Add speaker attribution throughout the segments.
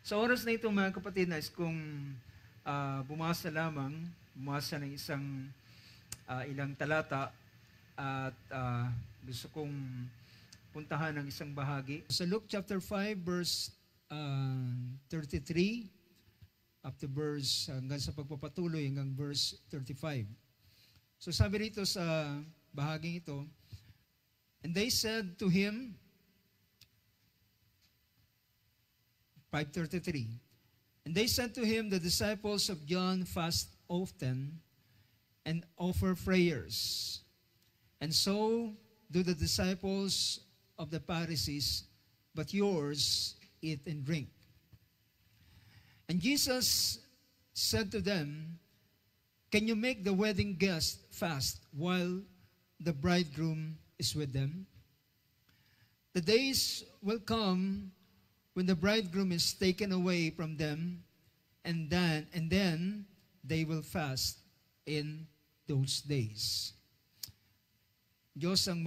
Speaker 1: Sa oras na ito mga kapatid, nais kong bumasa ng isang ilang talata at gusto kong puntahan ng isang bahagi. Sa Luke chapter 5 verse 33 up to verse hanggang sa pagpapatuloy hanggang verse 35. So sabi rito sa bahaging ito, and they said to him, 5:33, and they said to him, the disciples of John fast often and offer prayers, and so do the disciples of the Pharisees, but yours eat and drink. And Jesus said to them, can you make the wedding guests fast while the bridegroom is with them? The days will come when the bridegroom is taken away from them, and then they will fast in those days. Diyos ang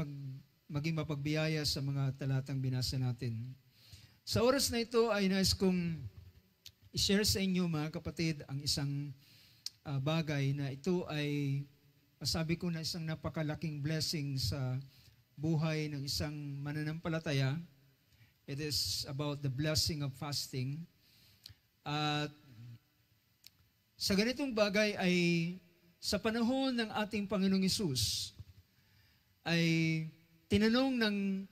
Speaker 1: maging mapagbiyaya sa mga talatang binasa natin. Sa oras na ito ay nais kong i-share sa inyo mga kapatid ang isang bagay na ito ay masabi ko na isang napakalaking blessing sa buhay ng isang mananampalataya. It is about the blessing of fasting. At sa ganitong bagay ay sa panahon ng ating Panginoong Hesus ay tinanong ng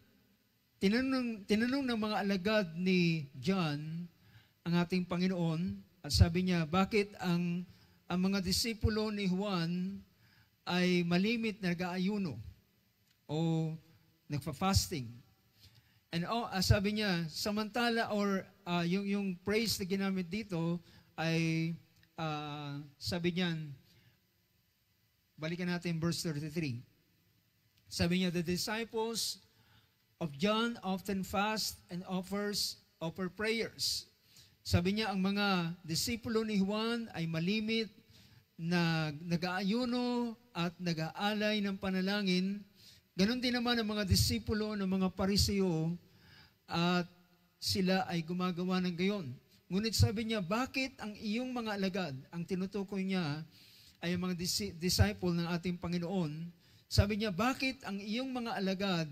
Speaker 1: mga alagad ni John ang ating Panginoon at sabi niya, bakit ang mga disipulo ni Juan ay malimit na nag-aayuno o nagfa-fasting? And sabi niya, samantala yung praise na ginamit dito ay sabi niyan, balikan natin verse 33. Sabi niya, the disciples of John often fast and offer prayers. Sabi niya, ang mga disipulo ni Juan ay malimit na nag-aayuno at nag-aalay ng panalangin. Ganon din naman ang mga disipulo ng mga Pariseo at sila ay gumagawa ng gayon. Ngunit sabi niya, bakit ang iyong mga alagad, ang tinutukoy niya ay ang mga disciple ng ating Panginoon, sabi niya, bakit ang iyong mga alagad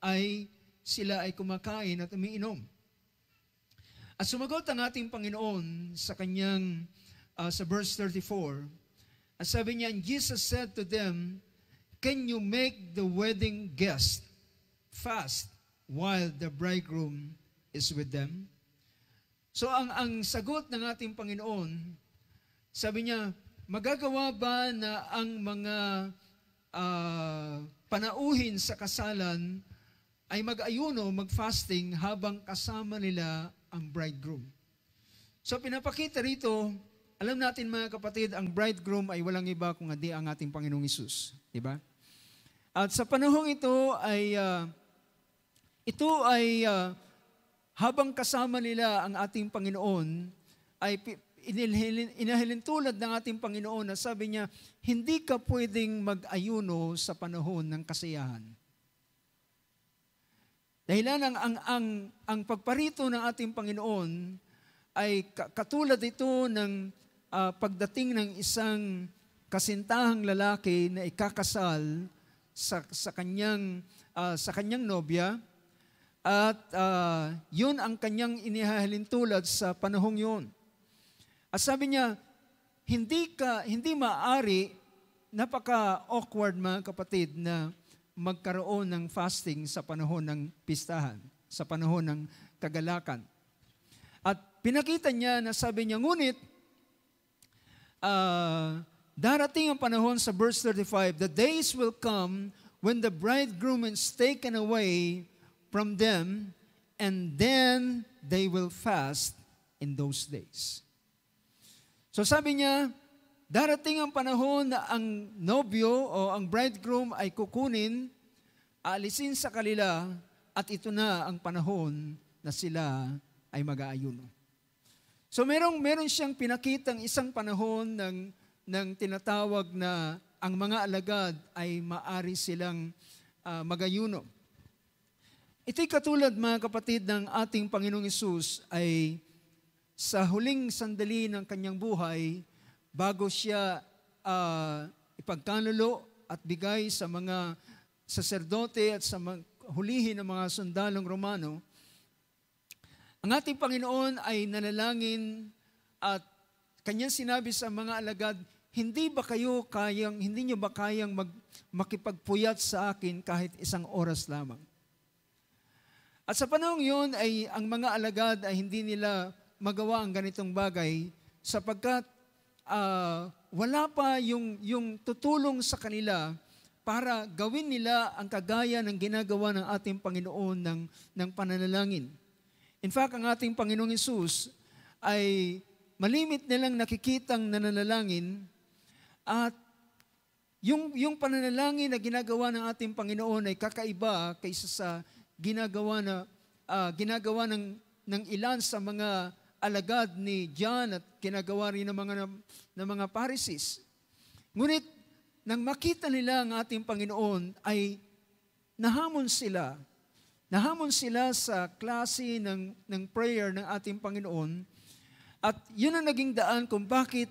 Speaker 1: ay sila ay kumakain at umiinom? At sumagot ang ating Panginoon sa kanyang, sa verse 34, at sabi niya, and Jesus said to them, can you make the wedding guest fast while the bridegroom is with them? So ang sagot ng ating Panginoon, sabi niya, magagawa ba na ang mga panauhin sa kasalan ay mag-ayuno, mag-fasting habang kasama nila ang bridegroom? So pinapakita rito, alam natin mga kapatid, ang bridegroom ay walang iba kung hindi ang ating Panginoong Hesus. Diba? At sa panahong ito ay habang kasama nila ang ating Panginoon, ay inahilin tulad ng ating Panginoon na sabi niya, hindi ka pwedeng mag-ayuno sa panahon ng kasiyahan. Dahilan ang pagparito ng ating Panginoon ay katulad ito ng pagdating ng isang kasintahang lalaki na ikakasal sa kanyang nobya, at yun ang kanyang inihahalin tulad sa panahong yun. At sabi niya, hindi maaari, napaka-awkward mga kapatid, na magkaroon ng fasting sa panahon ng pistahan, sa panahon ng kagalakan. At pinakita niya na sabi niya, ngunit, darating ang panahon sa verse 35, the days will come when the bridegroom is taken away from them, and then they will fast in those days. So sabi niya, darating ang panahon na ang nobyo o ang bridegroom ay kukunin, aalisin sa kanila, at ito na ang panahon na sila ay mag-aayuno. So meron siyang pinakitang isang panahon ng tinatawag na ang mga alagad ay maari silang mag-ayuno. Ito'y katulad mga kapatid ng ating Panginoong Hesus ay sa huling sandali ng kanyang buhay, bago siya ipagkanulo at bigay sa mga saserdote at sa hulihin ng mga sundalong Romano, ang ating Panginoon ay nanalangin at kanyang sinabi sa mga alagad, hindi niyo ba kayang makipagpuyat sa akin kahit isang oras lamang? At sa panahong yun ay ang mga alagad ay hindi nila magawa ang ganitong bagay sapagkat wala pa yung tutulong sa kanila para gawin nila ang kagaya ng ginagawa ng ating Panginoon ng pananalangin. In fact, ang ating Panginoong Hesus ay malimit nilang nakikitang nananalangin at yung pananalangin na ginagawa ng ating Panginoon ay kakaiba kaysa sa ginagawa ng ilan sa mga alagad ni John at ginagawa rin ng mga Pharisees. Ngunit nang makita nila ang ating Panginoon ay nahamon sila. Nahamon sila sa klase ng prayer ng ating Panginoon. At yun ang naging daan kung bakit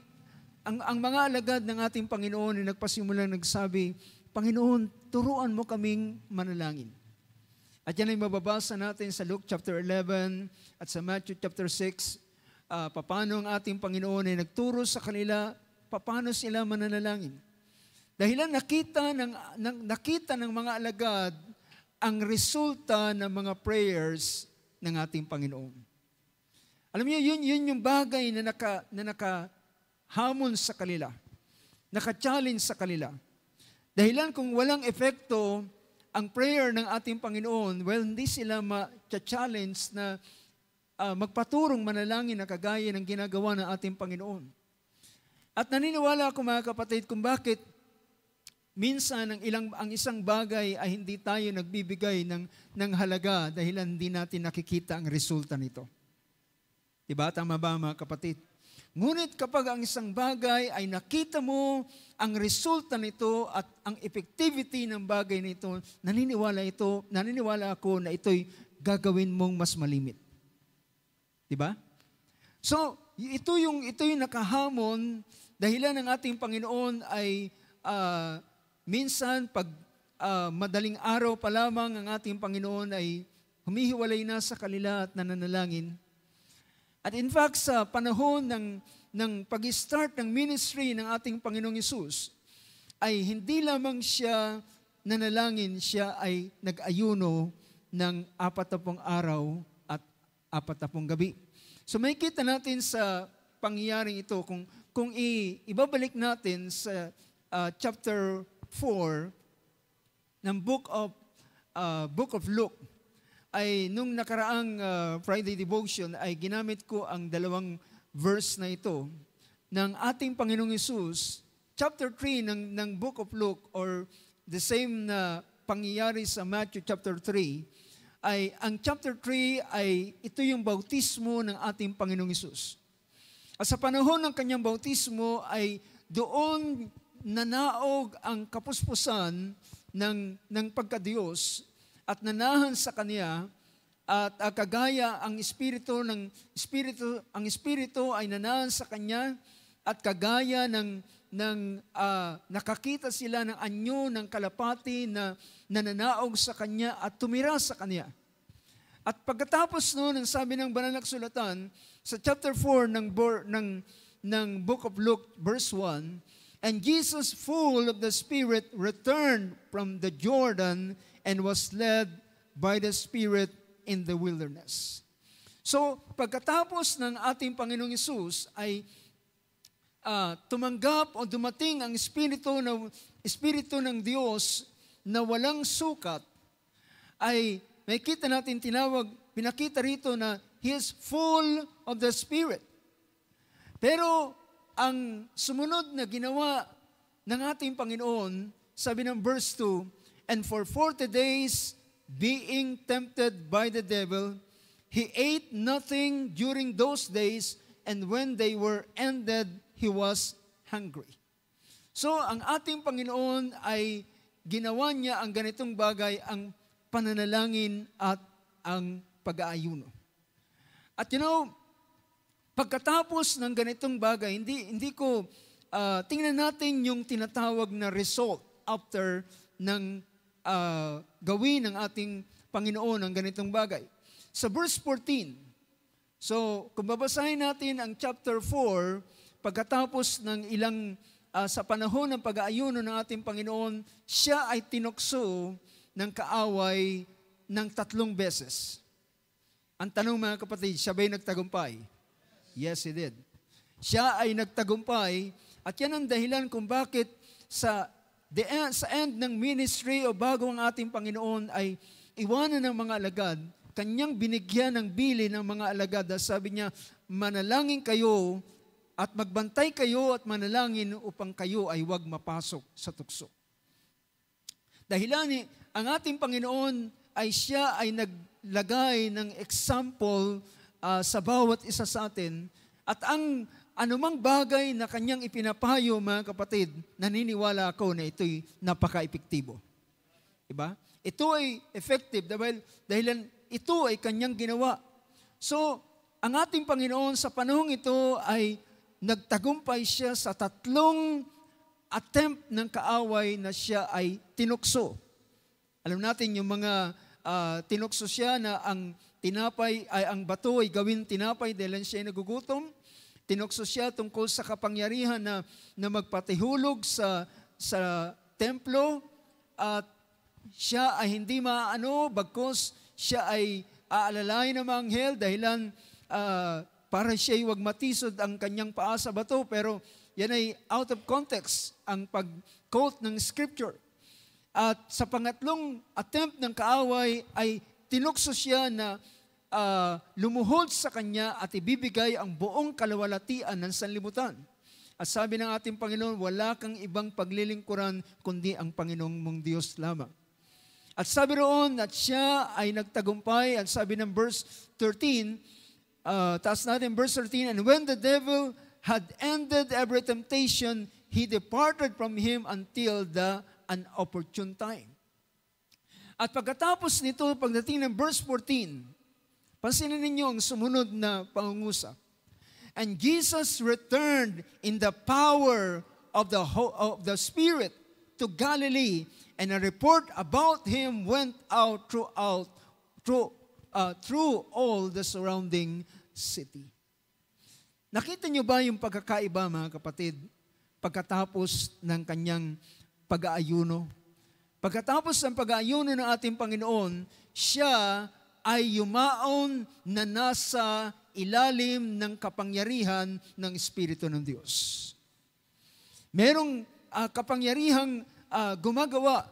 Speaker 1: ang mga alagad ng ating Panginoon ay nagpasimula nagsabi, Panginoon, turuan mo kaming manalangin. At yan ay mababasa natin sa Luke chapter 11 at sa Matthew chapter 6, paano ang ating Panginoon ay nagturo sa kanila, paano sila mananalangin. Dahilan nakita ng mga alagad ang resulta ng mga prayers ng ating Panginoon. Alam niyo, yun yung bagay na nakahamon sa kanila, naka-challenge sa kanila. Dahilan kung walang epekto ang prayer ng ating Panginoon, well, hindi sila ma-challenge na magpaturong manalangin na kagaya ng ginagawa ng ating Panginoon. At naniniwala ako mga kapatid kung bakit minsan ang isang bagay ay hindi tayo nagbibigay ng halaga dahil hindi natin nakikita ang resulta nito. Diba? Tama ba mga kapatid? Ngunit kapag ang isang bagay ay nakita mo ang resulta nito at ang effectivity ng bagay nito, naniniwala ako na ito'y gagawin mong mas malimit. Diba? So, ito yung nakahamon dahilan ng ating Panginoon ay minsan, pag madaling araw pa lamang ang ating Panginoon ay humihiwalay na sa kanila at nananalangin. At in fact, sa panahon ng pag-start ng ministry ng ating Panginoong Hesus, ay hindi lamang siya nanalangin, siya ay nag-ayuno ng 40 araw at 40 gabi. So may kita natin sa pangyayaring ito, kung ibabalik natin sa chapter 4 ng book of Luke, ay nung nakaraang Friday devotion ay ginamit ko ang dalawang verse na ito ng ating Panginoong Hesus, chapter 3 ng book of Luke, or the same na pangyayari sa Matthew chapter 3, ay ang chapter 3 ay ito yung bautismo ng ating Panginoong Hesus. At sa panahon ng kanyang bautismo ay doon nanaog ang kapuspusan ng pagkadiyos at nanahan sa kanya at kagaya ang espiritu ay nanahan sa kanya at kagaya ng nakakita sila ng anyo ng kalapati na nananaog sa kanya at tumira sa kanya. At pagkatapos noon, ang sabi ng banal na kasulatan sa chapter 4 ng book of Luke verse 1, and Jesus, full of the Spirit, returned from the Jordan and was led by the Spirit in the wilderness. So, pagkatapos ng ating Panginoong Hesus ay tumanggap o dumating ang Espiritu ng Diyos na walang sukat, ay may kita natin pinakita rito na He is full of the Spirit. Pero ang sumunod na ginawa ng ating Panginoon, sabi ng verse 2, and for 40 days, being tempted by the devil, He ate nothing during those days, and when they were ended, He was hungry. So, ang ating Panginoon ay ginawa niya ang ganitong bagay, ang pananalangin at ang pag-aayuno. At Pagkatapos ng ganitong bagay, hindi ko tingnan natin yung tinatawag na result after ng gawin ng ating Panginoon ang ganitong bagay. Sa verse 14, so kung babasahin natin ang chapter 4, pagkatapos ng sa panahon ng pag-aayuno ng ating Panginoon, siya ay tinukso ng kaaway ng 3 beses. Ang tanong mga kapatid, siya ba'y nagtagumpay? Yes, he did. Siya ay nagtagumpay at yan ang dahilan kung bakit sa end ng ministry o bago ang ating Panginoon ay iwanan ng mga alagad, kanyang binigyan ng bili ng mga alagad. Sabi niya, manalangin kayo at magbantay kayo at manalangin upang kayo ay huwag mapasok sa tukso. Dahilan ang ating Panginoon ay siya ay naglagay ng example sa bawat isa sa atin at ang anumang bagay na kanyang ipinapayo, mga kapatid, naniniwala ako na ito'y napaka-epektibo. Diba? Ito ay effective dahil ito ay kanyang ginawa. So, ang ating Panginoon sa panahong ito ay nagtagumpay siya sa 3 attempt ng kaaway na siya ay tinukso. Alam natin yung mga tinukso siya na ang bato ay gawin tinapay dahil siya ay nagugutom. Tinukso siya tungkol sa kapangyarihan na magpatihulog sa templo at siya ay hindi maano bagkos siya ay aalalay ng mga anghel dahilan para siya ay huwag matisod ang kanyang paa sa bato, pero yan ay out of context ang pag-quote ng scripture. At sa pangatlong attempt ng kaaway ay tinukso siya na lumuhod sa kanya at ibibigay ang buong kalawalatian ng sanlibutan. At sabi ng ating Panginoon, wala kang ibang paglilingkuran kundi ang Panginoong mong Diyos lamang. At sabi roon at siya ay nagtagumpay, at sabi ng verse 13, taas natin verse 13, and when the devil had ended every temptation, he departed from him until an opportune time. At pagkatapos nito, pagdating ng verse 14, pansinin ninyo ang sumunod na pangungusap. And Jesus returned in the power of the Spirit to Galilee, and a report about him went out through all the surrounding city. Nakita niyo ba yung pagkakaiba, mga kapatid, pagkatapos ng kanyang pag-aayuno? Pagkatapos ng pag-aayuno ng ating Panginoon, siya ay yumaon na nasa ilalim ng kapangyarihan ng Espiritu ng Diyos. Merong kapangyarihang gumagawa.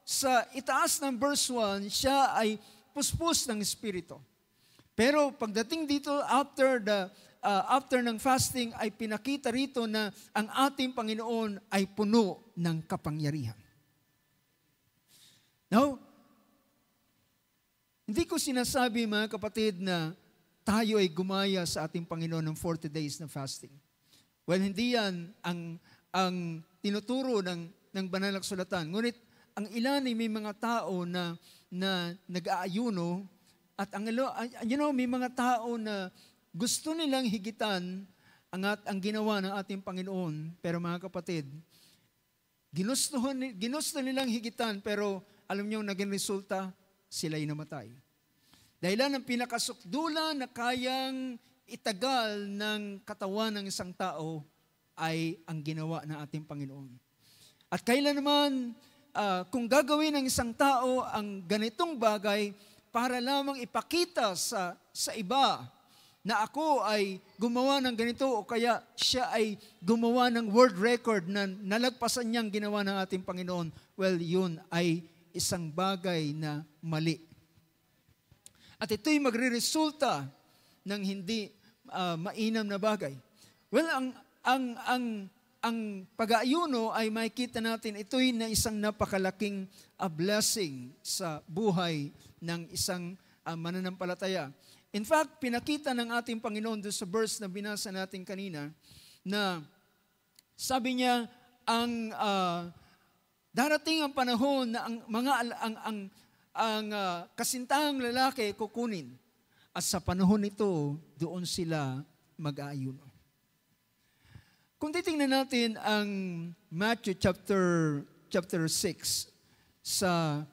Speaker 1: Sa itaas ng verse 1, siya ay puspos ng Espiritu. Pero pagdating dito, after ng fasting, ay pinakita rito na ang ating Panginoon ay puno ng kapangyarihan. Now, hindi ko sinasabi, mga kapatid, na tayo ay gumaya sa ating Panginoon ng 40 days na fasting. Well, hindi yan ang tinuturo ng banal na kasulatan. Ngunit, ang ilan ay may mga tao na nag-aayuno at may mga tao na gusto nilang higitan ang ginawa ng ating Panginoon. Pero mga kapatid, ginusto nilang higitan, pero alam niyo, naging resulta, sila'y namatay. Dahilan ng pinakasukdulan na kayang itagal ng katawan ng isang tao ay ang ginawa ng ating Panginoon. At kailan naman, kung gagawin ng isang tao ang ganitong bagay para lamang ipakita sa iba na ako ay gumawa ng ganito o kaya siya ay gumawa ng world record na nalagpasan niyang ginawa ng ating Panginoon, well, yun ay isang bagay na mali. At ito'y magre-resulta ng hindi mainam na bagay. Well, ang pag-aayuno ay makikita natin, ito'y na isang napakalaking blessing sa buhay ng isang mananampalataya. In fact, pinakita ng ating Panginoon doon sa verse na binasa natin kanina, na sabi niya, darating ang panahon na ang kasintahang lalaki kukunin. At sa panahon nito, doon sila mag-aayuno. Kung titingnan natin ang Matthew chapter 6 sa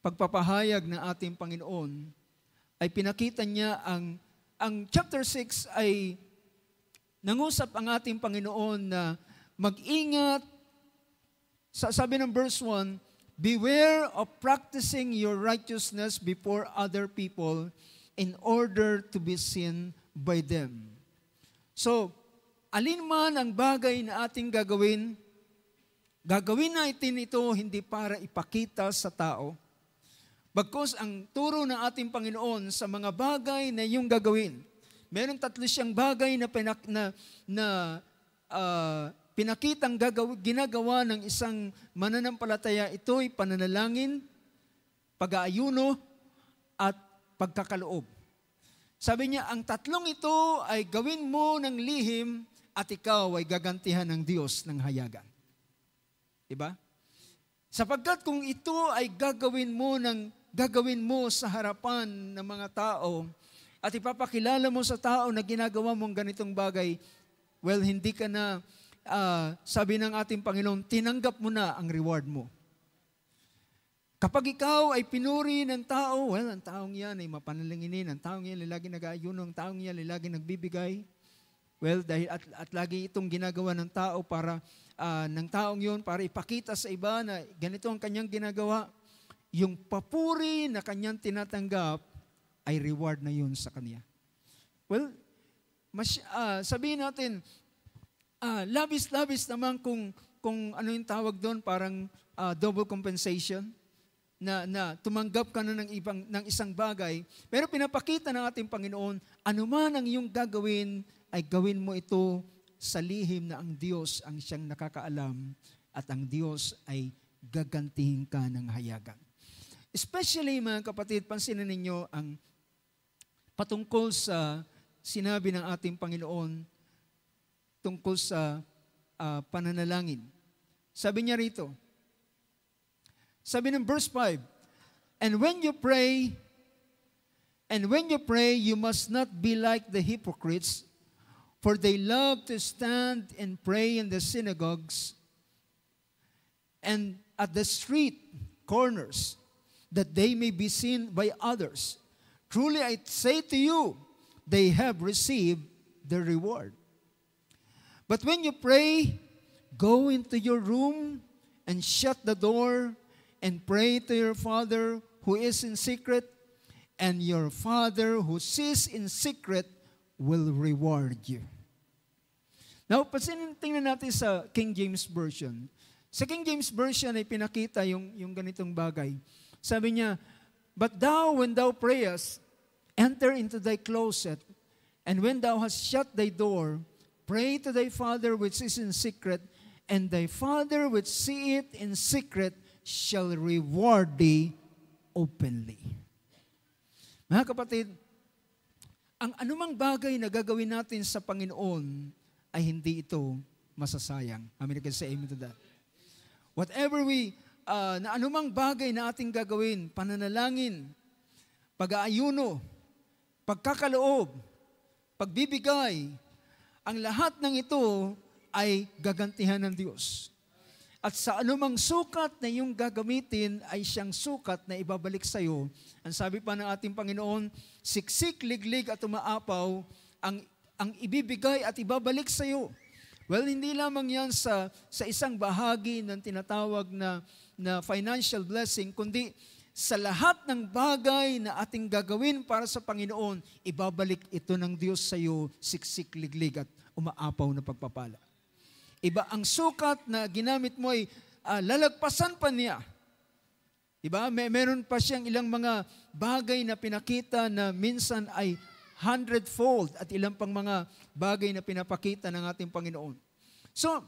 Speaker 1: pagpapahayag ng ating Panginoon, ay pinakita niya ang chapter 6 ay nangusap ang ating Panginoon na mag-ingat. Sabi ng verse 1, beware of practicing your righteousness before other people in order to be seen by them. So, alin man ang bagay na ating gagawin natin ito hindi para ipakita sa tao. Bagkus ang turo ng ating Panginoon sa mga bagay na iyong gagawin. Meron 3 siyang bagay na pinakitang ginagawa ng isang mananampalataya. Ito'y pananalangin, pag-aayuno, at pagkakaloob. Sabi niya, ang 3 ito ay gawin mo ng lihim at ikaw ay gagantihan ng Diyos ng hayagan. Diba? Sapagkat kung ito ay gagawin mo sa harapan ng mga tao at ipapakilala mo sa tao na ginagawa mong ganitong bagay, well, hindi ka na, sabi ng ating Panginoon, tinanggap mo na ang reward mo. Kapag ikaw ay pinuri ng tao, well, ang taong yan ay mapanalanginin, ang taong yan ay lagi nag-aayuno, ang taong yan ay lagi nagbibigay. Well, dahil at lagi itong ginagawa ng tao para ng taong yun para ipakita sa iba na ganito ang kanyang ginagawa. Yung papuri na kanyang tinatanggap ay reward na yun sa kanya. Well, sabihin natin, labis-labis naman kung ano yung tawag doon, parang double compensation, na tumanggap ka na ng isang bagay, pero pinapakita ng ating Panginoon, anuman ang iyong gagawin, ay gawin mo ito sa lihim na ang Diyos ang siyang nakakaalam at ang Diyos ay gagantihin ka ng hayagan. Especially, mga kapatid, pansinin ninyo ang patungkol sa sinabi ng ating Panginoon tungkol sa pananalangin. Sabi niya rito, sabi ng verse 5, And when you pray, you must not be like the hypocrites, for they love to stand and pray in the synagogues and at the street corners, that they may be seen by others. Truly I say to you, they have received their reward. But when you pray, go into your room and shut the door and pray to your Father who is in secret, and your Father who sees in secret will reward you. Now, tingnan natin sa King James Version. Sa King James Version ay pinakita yung ganitong bagay. Sabi niya, But thou, when thou prayest, enter into thy closet, and when thou hast shut thy door, pray to thy Father which is in secret, and thy Father which seeth in secret shall reward thee openly. Mga kapatid, ang anumang bagay na gagawin natin sa Panginoon ay hindi ito masasayang. Amen. Can say amen to that. Whatever na anumang bagay na ating gagawin, pananalangin, pag-aayuno, pagkakaloob, pagbibigay, ang lahat ng ito ay gagantihan ng Diyos. At sa anumang sukat na iyong gagamitin ay siyang sukat na ibabalik sa iyo. Ang sabi pa ng ating Panginoon, siksik, liglig at umaapaw ang ibibigay at ibabalik sa iyo. Well, hindi lamang yan sa isang bahagi ng tinatawag na financial blessing, kundi sa lahat ng bagay na ating gagawin para sa Panginoon, ibabalik ito ng Diyos sa iyo, siksik, liglig at umaapaw na pagpapala. Iba ang sukat na ginamit mo ay lalagpasan pa niya. Diba? Meron pa siyang ilang mga bagay na pinakita na minsan ay 100-fold at ilang pang mga bagay na pinapakita ng ating Panginoon. So,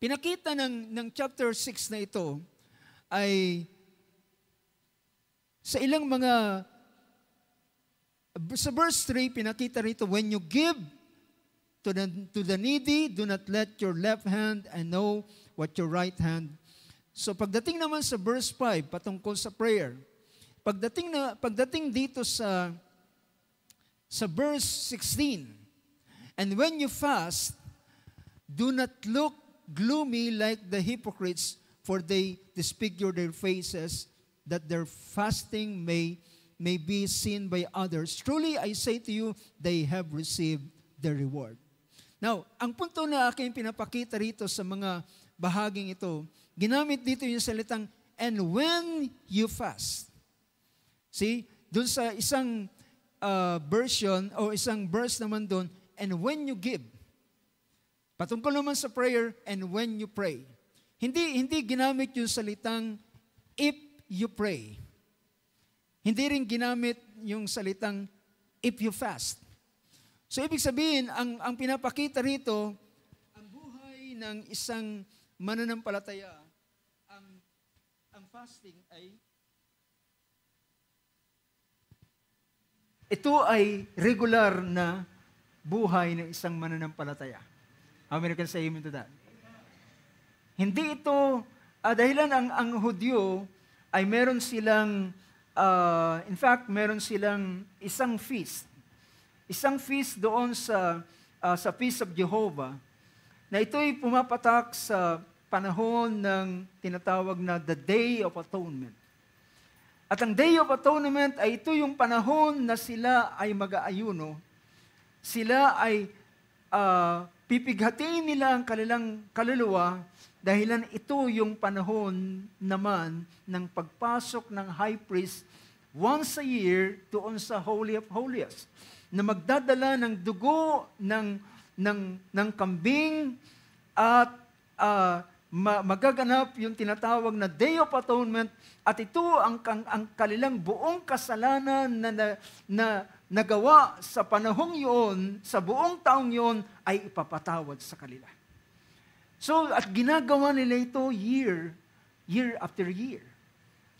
Speaker 1: pinakita ng chapter 6 na ito ay sa ilang mga, sa verse 3, pinakita rito, when you give to the needy, do not let your left hand and know what your right hand. So pagdating naman sa verse 5, patungkol sa prayer, pagdating dito sa sa verse 16. And when you fast, do not look gloomy like the hypocrites, for they disfigure their faces, that their fasting may be seen by others. Truly, I say to you, they have received their reward. Now, ang punto na aking pinapakita rito sa mga bahaging ito, ginamit dito yung salitang, and when you fast. See, dun sa isang version o isang verse naman dun, and when you give. Patungkol naman sa prayer, and when you pray. Hindi ginamit yung salitang, if you pray. Hindi rin ginamit yung salitang, if you fast. So, ibig sabihin, ang pinapakita rito, ang buhay ng isang mananampalataya, ang fasting ay, ito ay regular na buhay ng isang mananampalataya. How many can say amen to that? Hindi ito, dahilan ang Hudyo ay meron silang, in fact, meron silang isang feast. Isang feast doon sa Feast of Jehovah, na ito'y pumapatak sa panahon ng tinatawag na the Day of Atonement. At ang Day of Atonement ay ito yung panahon na sila ay mag-aayuno. Sila ay pipighatiin nila ang kanilang kaluluwa dahilan ito yung panahon naman ng pagpasok ng high priest once a year doon sa Holy of Holies, na magdadala ng dugo ng kambing at magaganap yung tinatawag na Day of Atonement, at ito ang kanilang buong kasalanan na nagawa sa panahong yun, sa buong taong yun, ay ipapatawad sa kanila. So, at ginagawa nila ito year after year.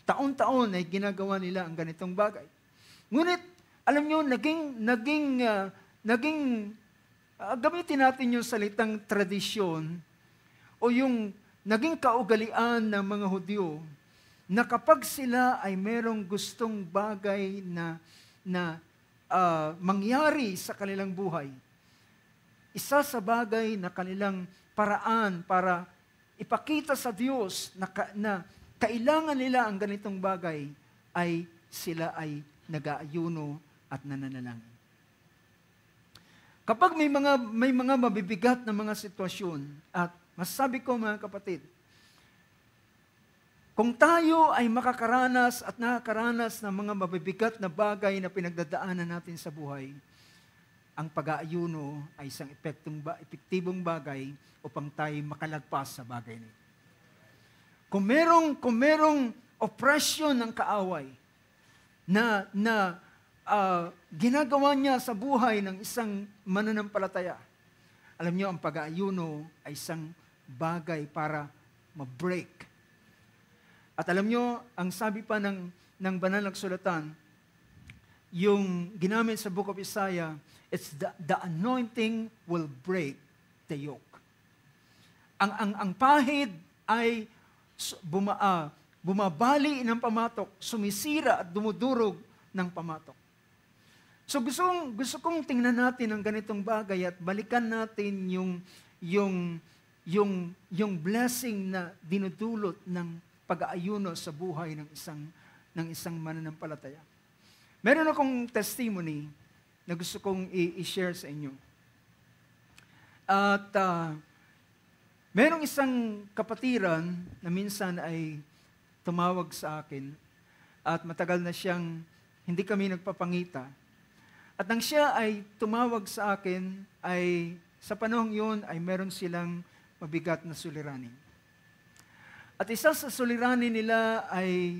Speaker 1: Taon-taon ay ginagawa nila ang ganitong bagay. Ngunit, alam nyo, gamitin natin yung salitang tradisyon o yung naging kaugalian ng mga Hudyo na kapag sila ay merong gustong bagay na mangyari sa kanilang buhay, isa sa bagay na kanilang paraan para ipakita sa Diyos na kailangan nila ang ganitong bagay ay sila ay nag-aayuno at nananalangin. Kapag may mga mabibigat na mga sitwasyon, at masasabi ko mga kapatid, kung tayo ay makakaranas at nakakaranas ng mga mabibigat na bagay na pinagdadaanan natin sa buhay, ang pag-aayuno ay isang epektibong bagay upang tayo makalagpas sa bagay nito. Kung merong oppression ng kaaway na ginagawa niya sa buhay ng isang mananampalataya, alam niyo, ang pag-aayuno ay isang bagay para ma-break. At alam niyo, ang sabi pa ng banal na kasulatan, yung ginamit sa Book of Isaiah, it's the anointing will break the yoke. Ang pahid ay bumabali ng pamatok, sumisira at dumudurog ng pamatok. So gusto kong tingnan natin ang ganitong bagay at balikan natin yung blessing na dinudulot ng pag-aayuno sa buhay ng isang mananampalataya. Meron akong testimony na gusto kong i-share sa inyo. At merong isang kapatiran na minsan ay tumawag sa akin at matagal na siyang hindi kami nagpapangita. At nang siya ay tumawag sa akin, ay sa panahong yun ay meron silang mabigat na suliranin. At isa sa suliranin nila ay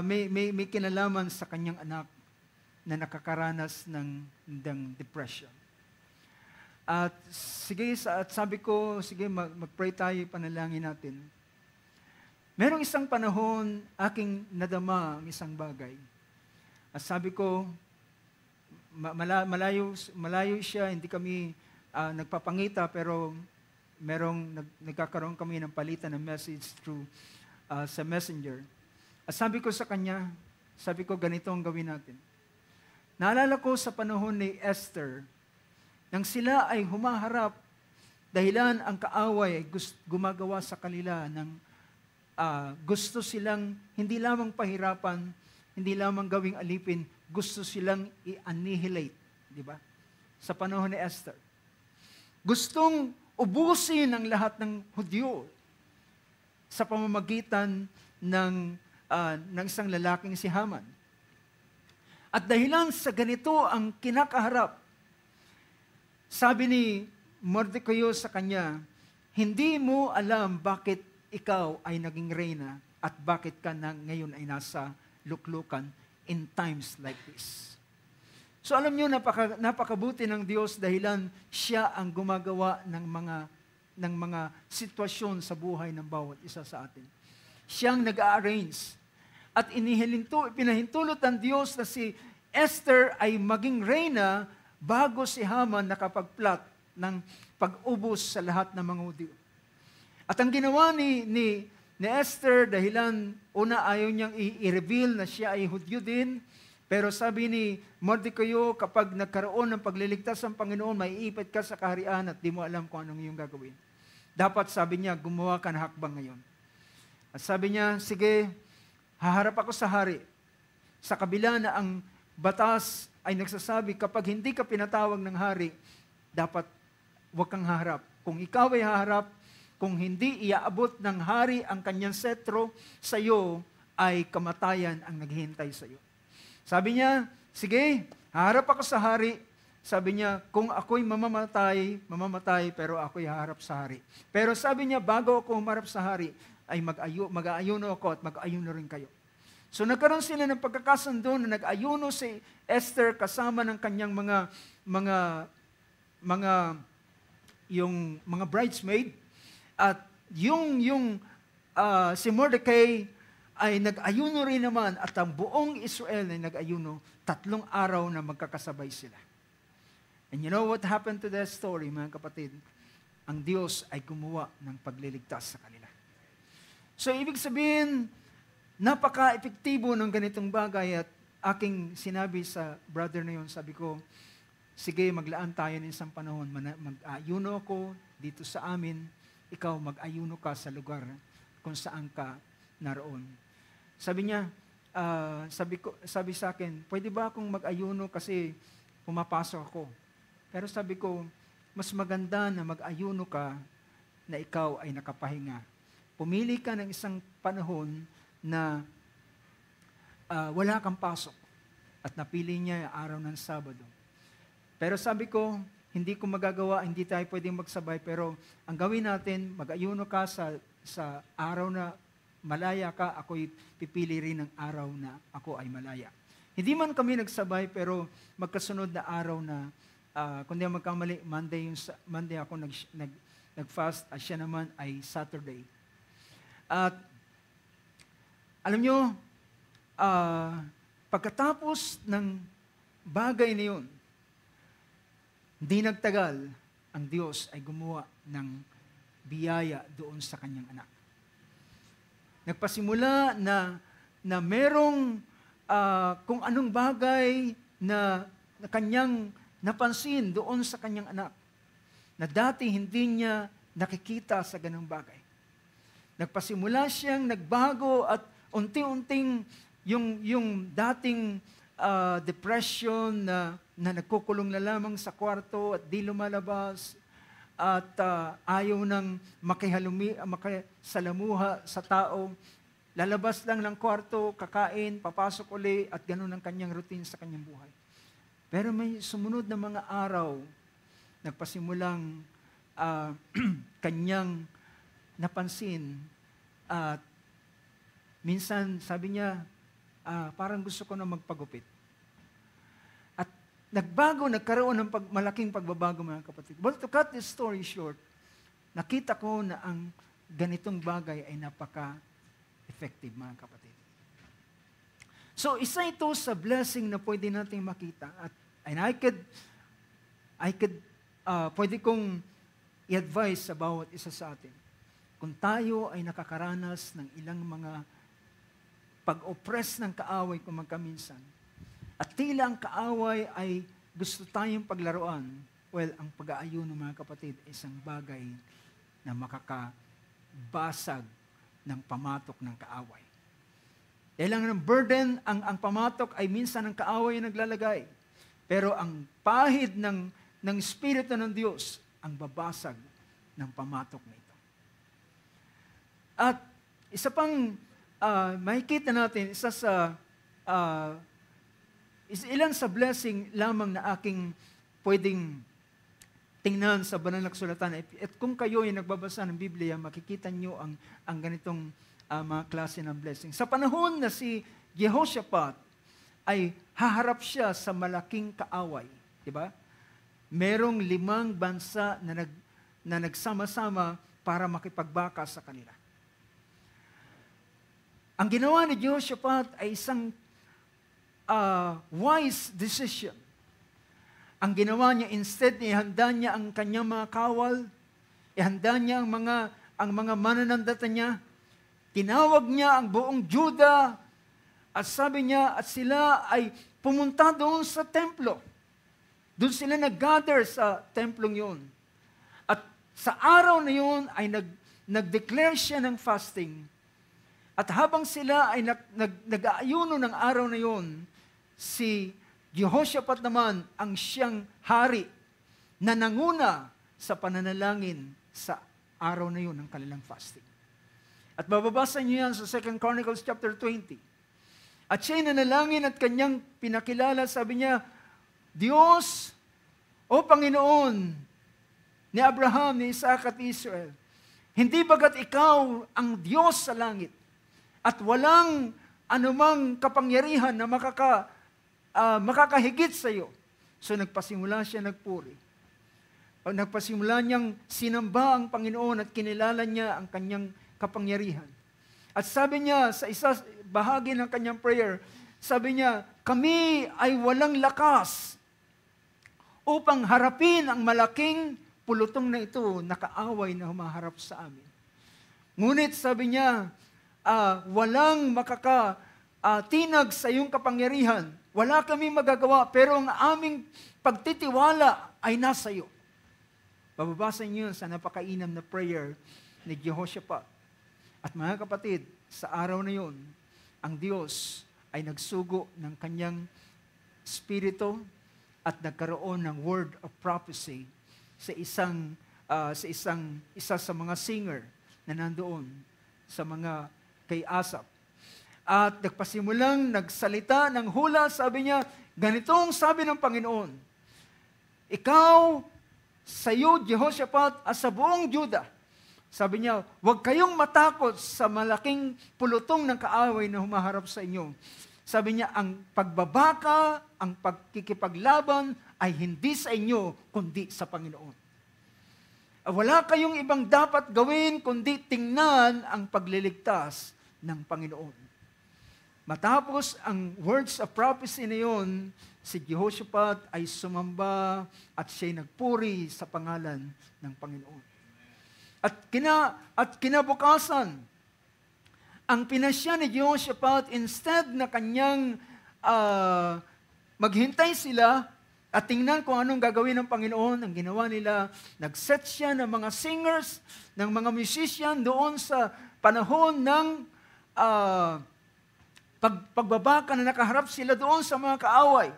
Speaker 1: may kinalaman sa kanyang anak na nakakaranas ng depression. At sabi ko, sige, mag-pray tayo, panalangin natin. Merong isang panahon, aking nadama ang isang bagay. At sabi ko, malayo siya, hindi kami nagpapangita, pero nagkakaroon kami ng palitan ng message through sa messenger. At sabi ko sa kanya, ganito ang gawin natin. Naalala ko sa panahon ni Esther, nang sila ay humaharap, dahilan ang kaaway ay gumagawa sa kanila ng gusto silang hindi lamang pahirapan, hindi lamang gawing alipin, gusto silang i-annihilate, di ba? Sa panahon ni Esther. Gustong ubusin ang lahat ng Hudyo sa pamamagitan ng isang lalaking si Haman. At dahilan sa ganito ang kinakaharap, sabi ni Mordecai sa kanya, hindi mo alam bakit ikaw ay naging reyna at bakit ka na ngayon ay nasa luklukan in times like this. So alam niyo, napakabuti ng Diyos dahilan siya ang gumagawa ng mga sitwasyon sa buhay ng bawat isa sa atin. Siyang nag-a-arrange. At pinahintulot ng Diyos na si Esther ay maging reyna bago si Haman nakapag-plot ng pag-ubos sa lahat ng mga Hudyo. At ang ginawa ni Esther, dahilan una ayaw niyang i-reveal na siya ay Hudyo din, pero sabi ni Mordecai, kapag nagkaroon ng pagliligtas ng Panginoon, maiipit ka sa kaharian at di mo alam kung anong iyong gagawin. Dapat, sabi niya, gumawa ka ng hakbang ngayon. At sabi niya, sige, haharap ako sa hari. Sa kabila na ang batas ay nagsasabi, kapag hindi ka pinatawag ng hari, dapat huwag kang haharap. Kung ikaw ay haharap, kung hindi iaabot ng hari ang kanyang setro, sa iyo ay kamatayan ang naghihintay sa iyo. Sabi niya, sige, haharap ako sa hari. Sabi niya, kung ako'y mamamatay, pero ako'y haharap sa hari. Pero sabi niya, bago ako humarap sa hari, ay mag-aayuno ako at mag-aayuno rin kayo. So nagkaroon sila ng pagkakasundo na nag-ayuno si Esther kasama ng kanyang yung mga bridesmaid, at si Mordecai ay nag-ayuno rin naman, at ang buong Israel ay nag-ayuno, 3 araw na magkakasabay sila. And you know what happened to that story, mga kapatid? Ang Diyos ay gumawa ng pagliligtas sa kanila. So ibig sabihin, napaka-epektibo ng ganitong bagay, at aking sinabi sa brother na yun, sabi ko, sige, maglaan tayo ng isang panahon, mag-ayuno ako dito sa amin, ikaw mag-ayuno ka sa lugar kung saan ka naroon. Sabi niya, sabi sa akin, pwede ba akong mag-ayuno kasi pumapasok ako? Pero sabi ko, mas maganda na mag-ayuno ka na ikaw ay nakapahinga. Pumili ka ng isang panahon na wala kang pasok, at napili niya yung araw ng Sabado. Pero sabi ko, hindi ko magagawa, hindi tayo pwedeng magsabay, pero ang gawin natin, mag-ayuno ka sa araw na malaya ka, ako'y pipili rin ng araw na ako ay malaya. Hindi man kami nagsabay, pero magkasunod na araw na, kung di ako magkamali, Monday ako nag-fast, at siya naman ay Saturday. At alam nyo, pagkatapos ng bagay na yun, hindi nagtagal, ang Diyos ay gumawa ng biyaya doon sa kanyang anak. Nagpasimula na merong kung anong bagay na kanyang napansin doon sa kanyang anak, na dati hindi niya nakikita sa ganung bagay. Nagpasimula siyang nagbago, at unti-unting yung dating depression na nagkukulong na lamang sa kwarto at di lumalabas, at ayaw nang makisalamuha sa tao, lalabas lang ng kwarto, kakain, papasok uli, at ganun ang kanyang routine sa kanyang buhay. Pero may sumunod na mga araw, nagpasimulang kanyang napansin, at minsan sabi niya, parang gusto ko na magpagupit. At nagkaroon ng malaking pagbabago, mga kapatid. Well, to cut this story short, nakita ko na ang ganitong bagay ay napaka-effective, mga kapatid. So, isa ito sa blessing na pwede nating makita. And pwede kong i-advise sa bawat isa sa atin. Kung tayo ay nakakaranas ng ilang mga pag-oppress ng kaaway kung magkaminsan, At tila ang kaaway ay gusto tayong paglaruan. Well, ang pag-aayuno mga kapatid, isang bagay na makakabasag ng pamatok ng kaaway. Dahil lang ng burden, ang pamatok ay minsan ng kaaway ang naglalagay. Pero ang pahid ng Espiritu ng Diyos ang babasag ng pamatok na ito. At isa pang makikita natin, ilan sa blessing lamang na aking pwedeng tingnan sa banal na kasulatan. At kung kayo ay nagbabasa ng Biblia, makikita nyo ang ganitong mga klase ng blessing. Sa panahon na si Jehoshaphat ay haharap siya sa malaking kaaway. Diba? Merong 5 bansa na nagsama-sama para makipagbaka sa kanila. Ang ginawa ni Jehoshaphat ay isang wise decision. Ang ginawa niya, instead, ihanda niya ang kanyang mga kawal, ihanda niya ang mga mananandata niya, tinawag niya ang buong Juda, at sabi niya, at sila ay pumunta doon sa templo. Doon sila nag-gather sa templong yun. At sa araw na yun ay nag-declare siya ng fasting. At habang sila ay nag-aayuno ng araw na yun, si Jehoshaphat naman ang siyang hari na nanguna sa pananalangin sa araw na yun ng kanilang fasting. At mababasa niyo yan sa 2 Chronicles chapter 20. At siya'y nanalangin at kanyang pinakilala, sabi niya, Diyos, o Panginoon, ni Abraham, ni Isaac at Israel, hindi bagat ikaw ang Diyos sa langit at walang anumang kapangyarihan na makakahigit sa iyo. So nagpasimula siya nagpuri. Nagpasimula niyang sinamba ang Panginoon at kinilala niya ang kanyang kapangyarihan. At sabi niya sa isa bahagi ng kanyang prayer, sabi niya, kami ay walang lakas upang harapin ang malaking pulutong na ito na kaaway na humaharap sa amin. Ngunit sabi niya, walang makakatinag sa iyong kapangyarihan. Wala kami magagawa, pero ang aming pagtitiwala ay nasa iyo. Bababasa niyo sa napakainam na prayer ni Jehoshaphat. At mga kapatid, sa araw na yun, ang Diyos ay nagsugo ng kanyang spirito at nagkaroon ng word of prophecy sa isa sa mga singer na nandoon sa mga kay Asaph. At nagpasimulang nagsalita ng hula, sabi niya, ganitong sabi ng Panginoon, ikaw, sa iyo, Jehoshaphat, at sa buong Juda, sabi niya, huwag kayong matakot sa malaking pulutong ng kaaway na humaharap sa inyo. Sabi niya, ang pagbabaka, ang pagkikipaglaban ay hindi sa inyo, kundi sa Panginoon. Wala kayong ibang dapat gawin, kundi tingnan ang pagliligtas ng Panginoon. Matapos ang words of prophecy na yun, si Jehoshaphat ay sumamba at siya'y nagpuri sa pangalan ng Panginoon. At kinabukasan, ang pinasya ni Jehoshaphat, instead na kanyang maghintay sila at tingnan kung anong gagawin ng Panginoon, ang ginawa nila, nag-set siya ng mga singers, ng mga musician doon sa panahon ng pagbabaka na nakaharap sila doon sa mga kaaway.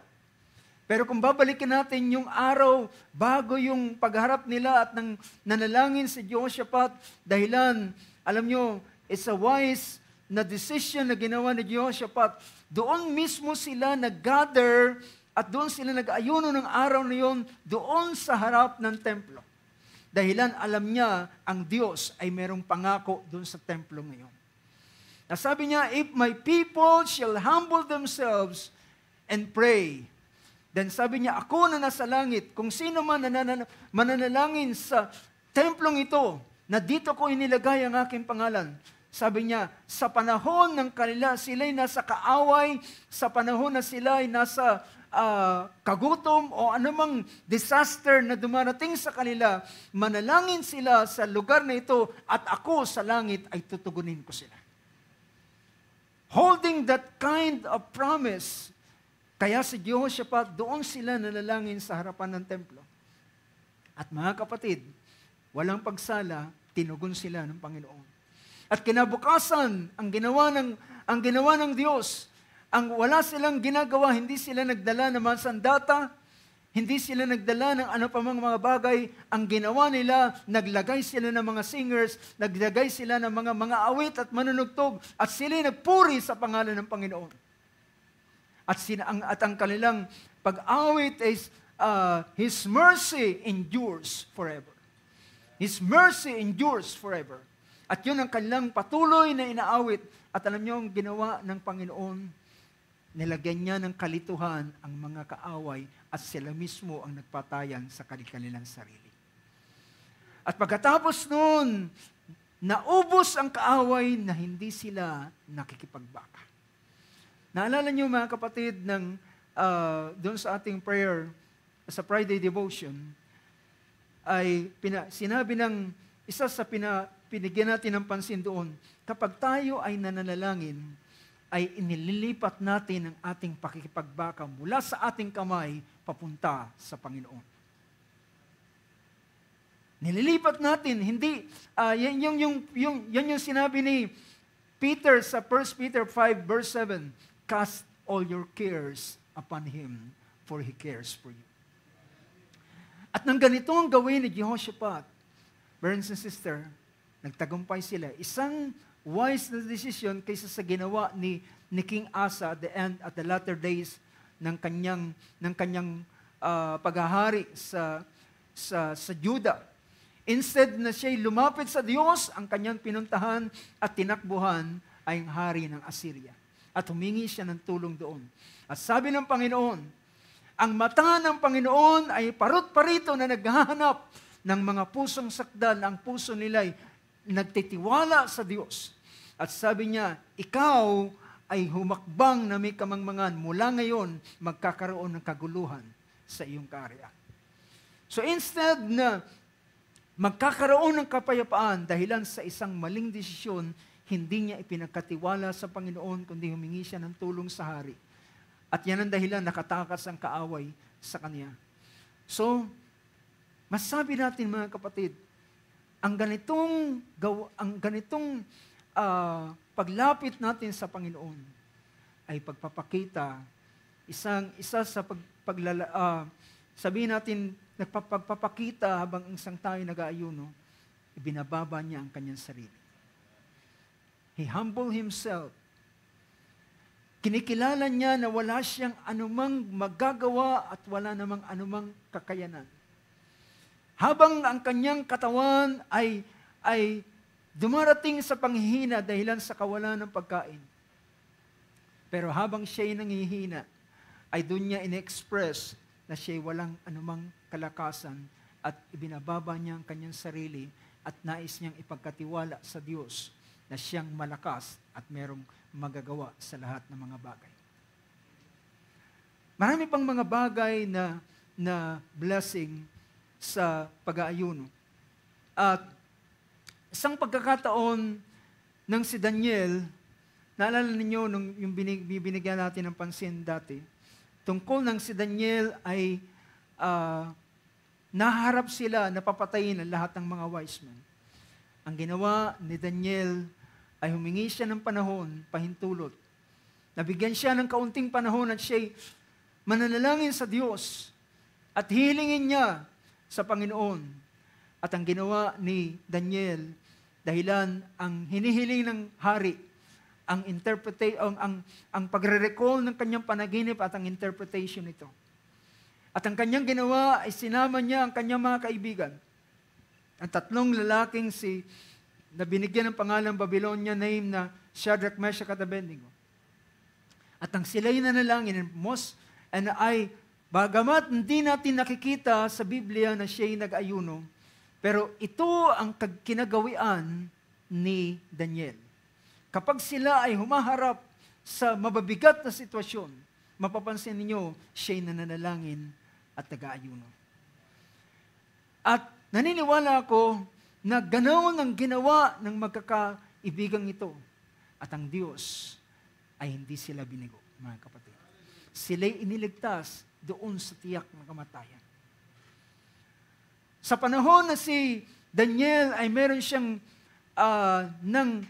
Speaker 1: Pero kung babalikin natin yung araw bago yung pagharap nila at nang nanalangin si Jehoshaphat, dahilan, alam nyo, it's a wise na decision na ginawa ni Jehoshaphat. Doon mismo sila nag-gather at doon sila nag-ayuno ng araw na yun doon sa harap ng templo. Dahilan alam niya ang Diyos ay merong pangako doon sa templo ngayon. Nasabi niya, if my people shall humble themselves and pray, then sabi niya, ako na nasa langit, kung sino man mananalangin sa templong ito, na dito ko inilagay ang aking pangalan, sabi niya, sa panahon ng kanila, sila'y nasa kaaway, sa panahon na sila'y nasa kagutom o anumang disaster na dumarating sa kanila, manalangin sila sa lugar na ito at ako sa langit ay tutugunin ko sila. Holding that kind of promise, Kaya si Jehoshaphat, doon sila nanalangin sa harapan ng templo. At mga kapatid, walang pagsala, tinugon sila ng Panginoon. At kinabukasan, ang ginawa ng Diyos, ang wala silang ginagawa, hindi sila nagdala ng mga sandata, hindi sila nagdala ng ano pa mga bagay. Ang ginawa nila, naglagay sila ng mga singers, naglagay sila ng mga awit at manunugtog, at sila nagpuri sa pangalan ng Panginoon. At ang kanilang pag-awit is, His mercy endures forever. His mercy endures forever. At yun ang kanilang patuloy na inaawit. At alam niyo, ang ginawa ng Panginoon, nilagyan niya ng kalituhan ang mga kaaway at sila mismo ang nagpatayan sa kanilang sarili. At pagkatapos noon, naubos ang kaaway na hindi sila nakikipagbaka. Naalala niyo mga kapatid, doon sa ating prayer, sa Friday devotion, ay sinabi ng isa sa pinigyan natin ng pansin doon, kapag tayo ay nananalangin, ay inililipat natin ang ating pakikipagbaka mula sa ating kamay papunta sa Panginoon. Nililipat natin, hindi, yan yung sinabi ni Peter sa 1 Peter 5 verse 7, cast all your cares upon Him, for He cares for you. At nang ganito ang gawin ni Jehoshaphat, brothers and sisters, nagtagumpay sila. Isang wise na decision kaysa sa ginawa ni King Asa at the latter days ng kanyang paghahari sa Juda. Instead na siya'y lumapit sa Diyos, ang kanyang pinuntahan at tinakbuhan ay ang hari ng Assyria. At humingi siya ng tulong doon. At sabi ng Panginoon, ang mata ng Panginoon ay parut-parito na naghahanap ng mga pusong sakdal. Ang puso nila'y nagtitiwala sa Diyos. At sabi niya, ikaw ay humakbang na may kamangmangan. Mula ngayon, magkakaroon ng kaguluhan sa iyong kaharian. So instead na magkakaroon ng kapayapaan dahilan sa isang maling desisyon, hindi niya ipinagkatiwala sa Panginoon, kundi humingi siya ng tulong sa hari. At yan ang dahilan, nakatakas ang kaaway sa kanya. So, masabi natin mga kapatid, ang ganitong paglapit natin sa Panginoon ay pagpapakita, isa sa sabihin natin, nagpapakita habang isang tayo nag-aayuno, ibinababa niya ang kanyang sarili. He humbled himself. Kinikilala niya na wala siyang anumang magagawa at wala namang anumang kakayanan. Habang ang kanyang katawan ay dumarating sa panghihina dahilan sa kawalan ng pagkain. Pero habang siya'y nanghihina, ay doon niya in-express na siya'y walang anumang kalakasan at ibinababa niya ang kanyang sarili at nais niyang ipagkatiwala sa Diyos na siyang malakas at merong magagawa sa lahat ng mga bagay. Marami pang mga bagay na blessing sa pag-aayuno. At isang pagkakataon ng si Daniel, naalala ninyo yung binigyan natin ng pansin dati, tungkol ng si Daniel ay naharap sila, napapatayin ang lahat ng mga wise men. Ang ginawa ni Daniel ay humingi siya ng panahon, pahintulot. Nabigyan siya ng kaunting panahon at siya'y mananalangin sa Diyos at hilingin niya sa Panginoon. At ang ginawa ni Daniel, dahilan ang hinihiling ng hari, ang pagre-recall ng kanyang panaginip at ang interpretation nito. At ang kanyang ginawa ay sinama niya ang kanyang mga kaibigan. Ang tatlong lalaking na binigyan ng pangalang Babylonia name na Shadrach, Meshach at Abednego. At ang sila'y nanalangin, bagamat hindi natin nakikita sa Biblia na siya'y nag-ayuno, pero ito ang kinagawian ni Daniel. Kapag sila ay humaharap sa mababigat na sitwasyon, mapapansin ninyo, siya'y nananalangin at nag-aayuno. At naniniwala ako na ganoon ang ginawa ng magkakaibigang ito. At ang Diyos ay hindi sila binigo, mga kapatid. sila'y iniligtas doon sa tiyak na kamatayan. Sa panahon na si Daniel ay meron siyang nang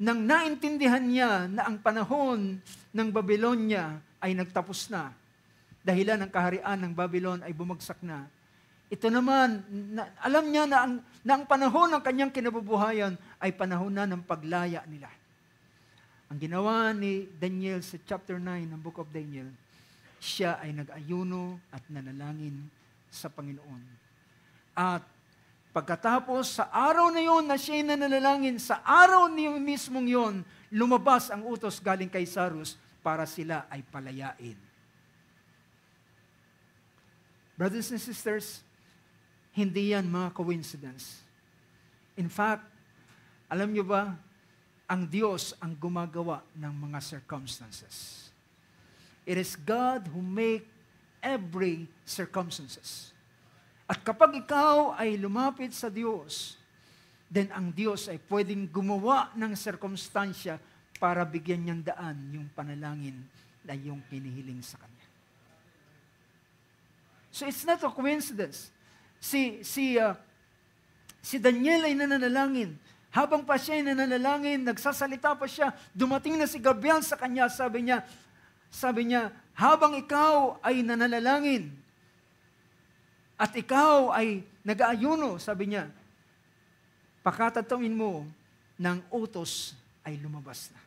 Speaker 1: naintindihan niya na ang panahon ng Babylonia ay nagtapos na, dahilan ng kaharian ng Babylon ay bumagsak na. Ito naman, alam niya na ang panahon ng kanyang kinabubuhayan ay panahon na ng paglaya nila. Ang ginawa ni Daniel sa chapter 9 ng Book of Daniel, siya ay nag-ayuno at nanalangin sa Panginoon. At pagkatapos sa araw na yon na siya ay nanalangin, sa araw niyo mismong yon, lumabas ang utos galing kay Cyrus para sila ay palayain. Brothers and sisters, hindi yan mga coincidence. In fact, alam niyo ba, ang Diyos ang gumagawa ng mga circumstances. It is God who make every circumstances. At kapag ikaw ay lumapit sa Diyos, then ang Diyos ay pwedeng gumawa ng circumstansya para bigyan niyang daan yung panalangin na yung hinihiling sa Kanya. So it's not a coincidence. Si Daniel ay nananalangin. Habang pa siya ay nananalangin, nagsasalita pa siya, dumating na si Gabriel sa kanya, sabi niya, habang ikaw ay nananalangin, at ikaw ay nag-aayuno, sabi niya, pakatatawin mo ng utos ay lumabas na.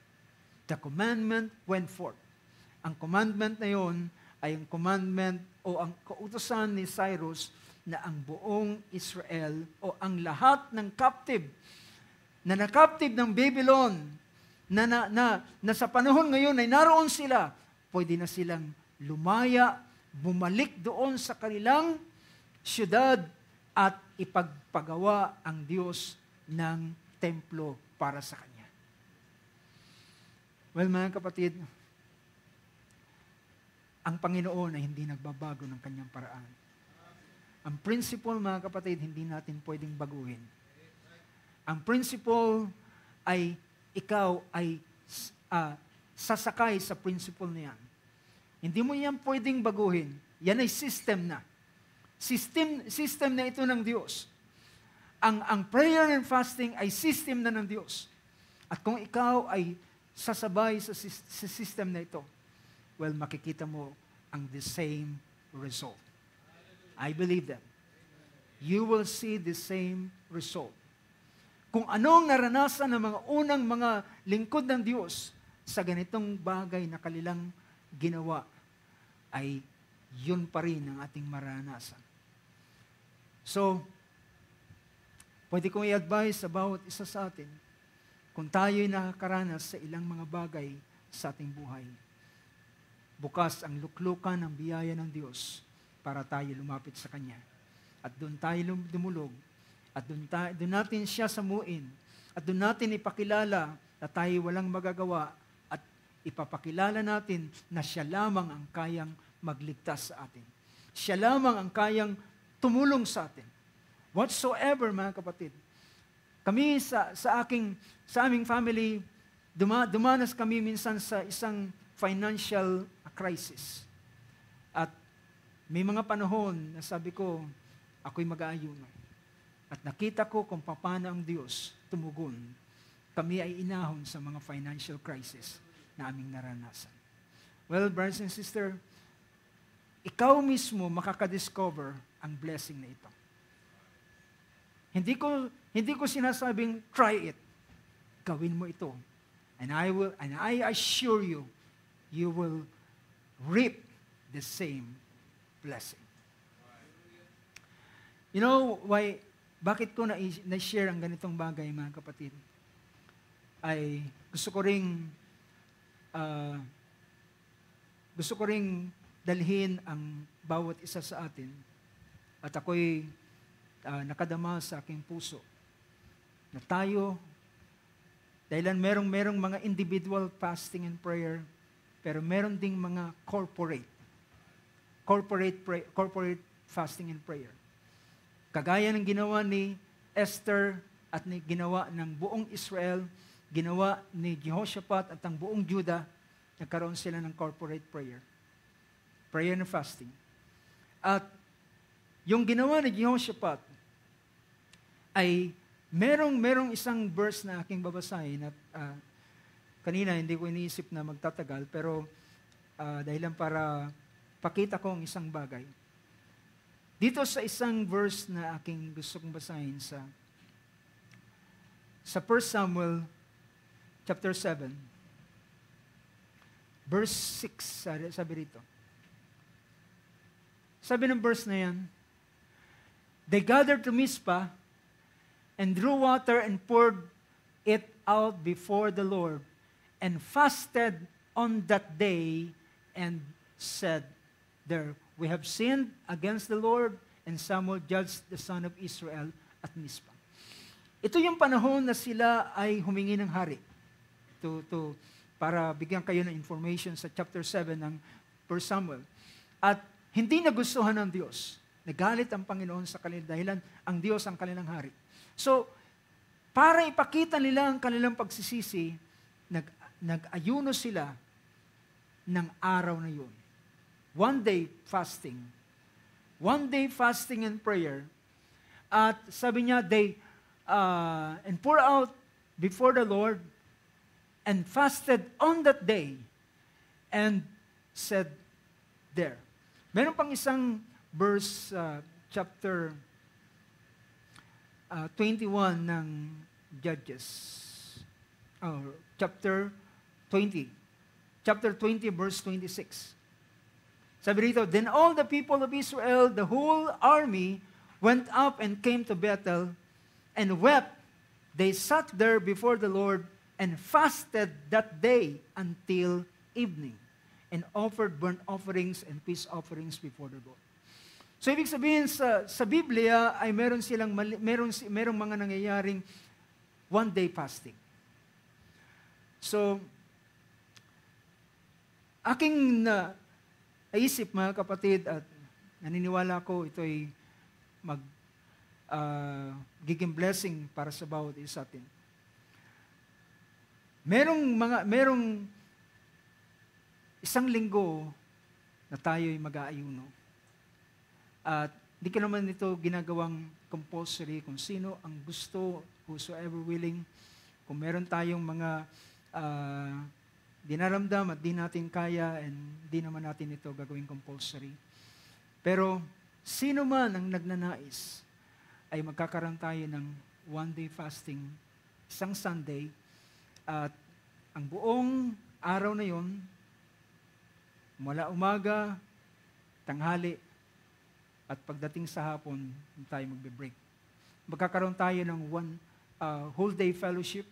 Speaker 1: The commandment went forth. Ang commandment na yon ay ang commandment o ang kautusan ni Cyrus na ang buong Israel o ang lahat ng captive na na-captive ng Babylon na sa panahon ngayon ay naroon sila, pwede na silang lumaya, bumalik doon sa kanilang syudad at ipagpagawa ang Diyos ng templo para sa Kanya. Well, mga kapatid, ang Panginoon ay hindi nagbabago ng Kanyang paraan. Ang principle, mga kapatid, hindi natin pwedeng baguhin. Ang principle ay ikaw ay sasakay sa principle na yan. Hindi mo yan pwedeng baguhin. Yan ay system na. System na ito ng Diyos. Ang prayer and fasting ay system na ng Diyos. At kung ikaw ay sasabay sa system na ito, well, makikita mo ang the same result. I believe that. You will see the same result. Kung anong naranasan ng mga unang mga lingkod ng Diyos sa ganitong bagay na kanilang ginawa, ay yun pa rin ang ating maranasan. So, pwede kong i-advise sa bawat isa sa atin, kung tayo'y nakakaranas sa ilang mga bagay sa ating buhay, bukas ang luklukan ng biyaya ng Diyos para tayo lumapit sa Kanya. At doon tayo dumulog, at doon natin siya samuin, at doon natin ipakilala na tayo walang magagawa, at ipapakilala natin na siya lamang ang kayang magligtas sa atin. Siya lamang ang kayang tumulong sa atin. Whatsoever, mga kapatid. Kami sa aming family, dumanas kami minsan sa isang financial crisis. At may mga panahon na sabi ko, ako'y mag-aayuno. At nakita ko kung paano ang Diyos tumugon. Kami ay inahon sa mga financial crisis na aming naranasan. Well, brothers and sisters, ikaw mismo makakadiscover ang blessing na ito. Hindi ko sinasabing try it. Gawin mo ito. And I assure you, you will reap the same blessing. You know why? Bakit ko na-share ang ganitong bagay, mga kapatid? Ay gusto ko ring dalhin ang bawat isa sa atin. At ako'y nakadama sa aking puso na tayo, dahilan merong mga individual fasting and prayer, pero meron ding mga corporate fasting and prayer. Kagaya ng ginawa ni Esther at ginawa ng buong Israel, ginawa ni Jehoshaphat at ang buong Juda, nagkaroon sila ng corporate prayer. prayer and fasting. At yung ginawa ni Jehoshaphat ay merong isang verse na aking babasahin at kanina hindi ko iniisip na magtatagal, pero dahil lang para pakita ko ang isang bagay. Dito sa isang verse na aking gusto kong basahin sa 1 Samuel chapter 7, verse 6, sabi rito. Sabi ng verse na yan, they gathered to Mizpah and drew water and poured it out before the Lord and fasted on that day and said there, we have sinned against the Lord, and Samuel judged the son of Israel at Mizpah. Ito yung panahon na sila ay humingi ng hari para bigyan kayo ng information sa chapter 7 ng 1 Samuel. At hindi nagustuhan ng Diyos. Nagalit ang Panginoon sa kanila dahilan ang Diyos ang kanilang hari. So, para ipakita nila ang kanilang pagsisisi, nag-ayuno sila ng araw na yun. One day fasting. One day fasting and prayer. At sabi niya, they and pour out before the Lord and fasted on that day and said there. Meron pang isang verse, chapter 21 ng Judges. Chapter 20. Chapter 20, verse 26. Sabi rito, then all the people of Israel, the whole army, went up and came to Bethel and wept. They sat there before the Lord and fasted that day until evening and offered burnt offerings and peace offerings before the Lord. So ibig sabihin sa Biblia ay merong mga nangyayaring one day fasting. So aking naisip mga kapatid at naniniwala ko ito ay giging blessing para sa bawat isa atin. Merong isang linggo na tayo'y mag-aayuno. At di ka naman ito ginagawang compulsory kung sino ang gusto, whosoever willing. Kung meron tayong mga dinaramdam at di natin kaya and di naman natin ito gagawing compulsory. Pero sino man ang nagnanais ay magkakaroon tayo ng one day fasting, isang Sunday, at ang buong araw na yon, mula umaga, tanghali, at pagdating sa hapon, tayo magbe-break. Magkakaroon tayo ng one whole day fellowship,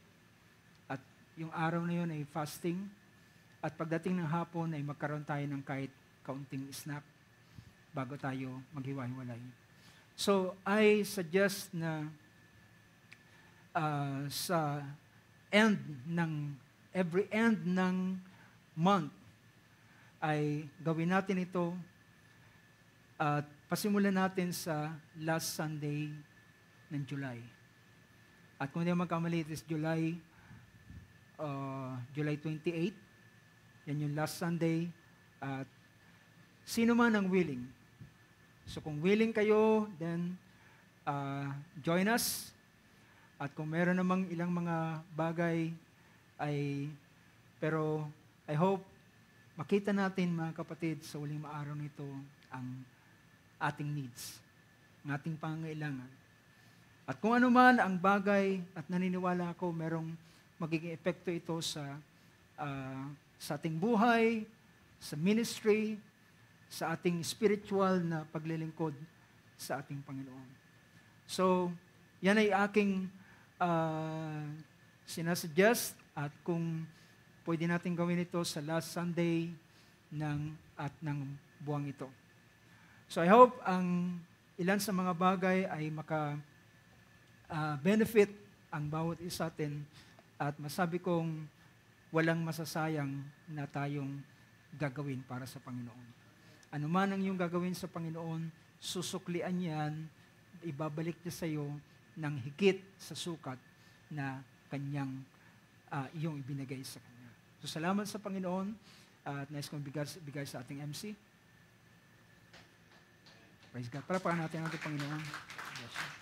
Speaker 1: at yung araw na yon ay fasting, at pagdating ng hapon ay magkaroon tayo ng kahit kaunting snack bago tayo maghiwa-hiwalay. So, I suggest na sa every end ng month, ay gawin natin ito at pasimulan natin sa last Sunday ng July. At kung hindi magkamali, it is July 28. Yan yung last Sunday. At sino man ang willing. So kung willing kayo, then join us. At kung meron namang ilang mga bagay, pero I hope makita natin mga kapatid sa uling araw nito ang ating needs, ang ating pangangailangan. At kung ano man ang bagay at naniniwala ako merong magiging epekto ito sa ating buhay, sa ministry, sa ating spiritual na paglilingkod sa ating Panginoon. So, yan ay aking sinasuggest at kung pwede natin gawin ito sa last Sunday ng buwang ito. So I hope ang ilan sa mga bagay ay benefit ang bawat isa atin at masabi kong walang masasayang na tayong gagawin para sa Panginoon. Ano man ang iyong gagawin sa Panginoon, susuklian yan, ibabalik niya sa iyo ng higit sa sukat na kanyang iyong ibinigay sa Kanya. So salamat sa Panginoon at nais kong bigay sa ating MC. Praise God. Para natin ang ating Panginoon. Bless you.